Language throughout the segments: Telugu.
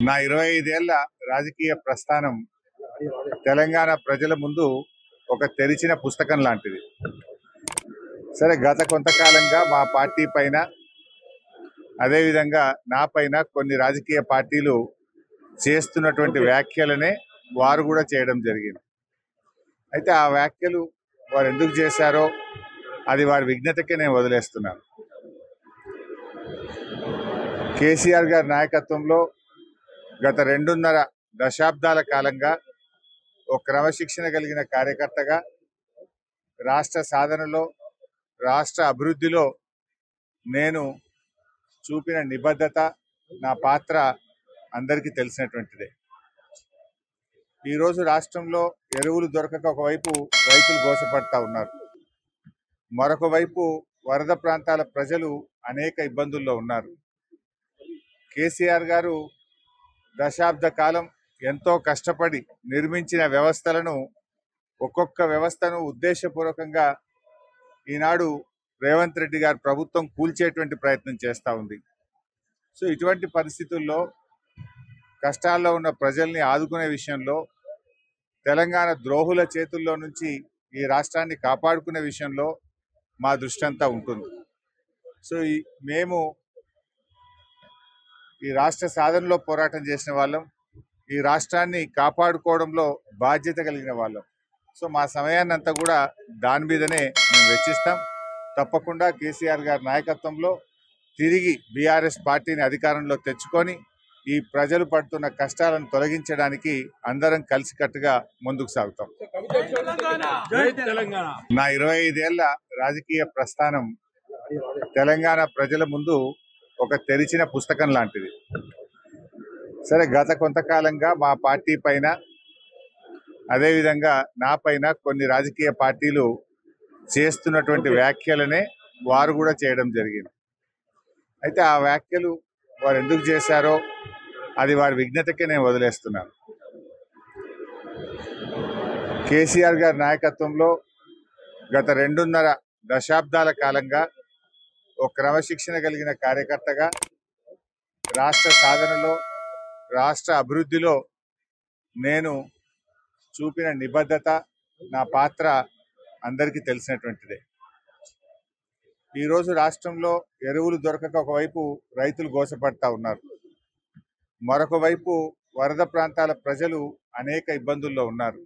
నా 25 ఏళ్ల రాజకీయ ప్రస్థానం తెలంగాణ ప్రజల ముందు ఒక తెరిచిన పుస్తకం లాంటిది. సరే, గత కొంతకాలంగా మా పార్టీ పైన అదేవిధంగా నా పైన కొన్ని రాజకీయ పార్టీలు చేస్తున్నటువంటి వ్యాఖ్యలనే వారు కూడా చేయడం జరిగింది. అయితే ఆ వ్యాఖ్యలు వారు ఎందుకు చేశారో అది వారి విజ్ఞతకే నేను వదిలేస్తున్నాను. కేసీఆర్ గారి నాయకత్వంలో గత 2.5 దశాబ్దాల కాలంగా ఒక క్రమశిక్షణ కలిగిన కార్యకర్తగా రాష్ట్ర సాధనలో, రాష్ట్ర అభివృద్ధిలో నేను చూపిన నిబద్ధత, నా పాత్ర అందరికీ తెలిసినటువంటిదే. ఈరోజు రాష్ట్రంలో ఎరువులు దొరకక ఒకవైపు రైతులు గోసపడతా ఉన్నారు, మరొక వైపు వరద ప్రాంతాల ప్రజలు అనేక ఇబ్బందుల్లో ఉన్నారు. కేసీఆర్ గారు దశాబ్ద కాలం ఎంతో కష్టపడి నిర్మించిన వ్యవస్థలను, ఒక్కొక్క వ్యవస్థను ఉద్దేశపూర్వకంగా ఈనాడు రేవంత్ రెడ్డి గారి ప్రభుత్వం కూల్చేటువంటి ప్రయత్నం చేస్తూ ఉంది. సో ఇటువంటి పరిస్థితుల్లో కష్టాల్లో ఉన్న ప్రజల్ని ఆదుకునే విషయంలో, తెలంగాణ ద్రోహుల చేతుల్లో నుంచి ఈ రాష్ట్రాన్ని కాపాడుకునే విషయంలో మా దృష్టి అంతా ఉంటుంది. సో మేము ఈ రాష్ట్ర సాధనలో పోరాటం చేసిన వాళ్ళం, ఈ రాష్ట్రాన్ని కాపాడుకోవడంలో బాధ్యత కలిగిన వాళ్ళం. సో మా సమయాన్ని అంతా కూడా దాని మీదనే మేము వెచ్చిస్తాం. తప్పకుండా కేసీఆర్ గారి నాయకత్వంలో తిరిగి బీఆర్ఎస్ పార్టీని అధికారంలో తెచ్చుకొని ఈ ప్రజలు పడుతున్న కష్టాలను తొలగించడానికి అందరం కలిసికట్టుగా ముందుకు సాగుతాం. నా 25 ఏళ్ల రాజకీయ ప్రస్థానం తెలంగాణ ప్రజల ముందు ఒక తెరిచిన పుస్తకం లాంటిది. సరే, గత కొంతకాలంగా మా పార్టీ పైన అదేవిధంగా నా పైన కొన్ని రాజకీయ పార్టీలు చేస్తున్నటువంటి వ్యాఖ్యలనే వారు కూడా చేయడం జరిగింది. అయితే ఆ వ్యాఖ్యలు వారు ఎందుకు చేశారో అది వారి విజ్ఞతకే నేను వదిలేస్తున్నాను. కేసీఆర్ గారి నాయకత్వంలో గత 2.5 దశాబ్దాల కాలంగా ఒక క్రమశిక్షణ కలిగిన కార్యకర్తగా రాష్ట్ర సాధనలో, రాష్ట్ర అభివృద్ధిలో నేను చూపిన నిబద్ధత, నా పాత్ర అందరికీ తెలిసినటువంటిదే. ఈరోజు రాష్ట్రంలో ఎరువులు దొరకక ఒకవైపు రైతులు గోసపడతా ఉన్నారు, మరొక వైపు వరద ప్రాంతాల ప్రజలు అనేక ఇబ్బందుల్లో ఉన్నారు.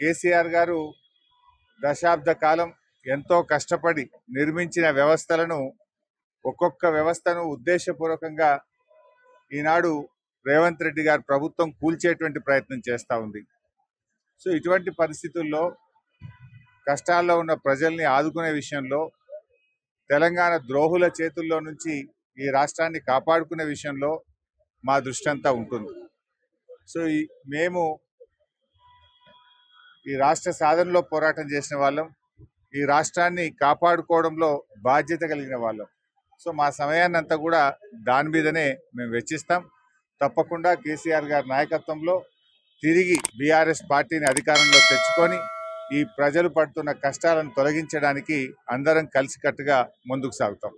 కేసీఆర్ గారు దశాబ్ద కాలం ఎంతో కష్టపడి నిర్మించిన వ్యవస్థలను, ఒక్కొక్క వ్యవస్థను ఉద్దేశపూర్వకంగా ఈనాడు రేవంత్ రెడ్డి గారి ప్రభుత్వం కూల్చేటువంటి ప్రయత్నం చేస్తూ ఉంది. సో ఇటువంటి పరిస్థితుల్లో కష్టాల్లో ఉన్న ప్రజల్ని ఆదుకునే విషయంలో, తెలంగాణ ద్రోహుల చేతుల్లో నుంచి ఈ రాష్ట్రాన్ని కాపాడుకునే విషయంలో మా దృష్టి అంతా ఉంటుంది. సో మేము ఈ రాష్ట్ర సాధనలో పోరాటం చేసిన వాళ్ళం, ఈ రాష్ట్రాన్ని కాపాడుకోవడంలో బాధ్యత కలిగిన వాళ్ళం. సో మా సమయాన్ని అంతా కూడా దాని మీదనే మేము వెచ్చిస్తాం. తప్పకుండా కేసీఆర్ గారి నాయకత్వంలో తిరిగి బీఆర్ఎస్ పార్టీని అధికారంలో తెచ్చుకొని ఈ ప్రజలు పడుతున్న కష్టాలను తొలగించడానికి అందరం కలిసికట్టుగా ముందుకు సాగుతాం.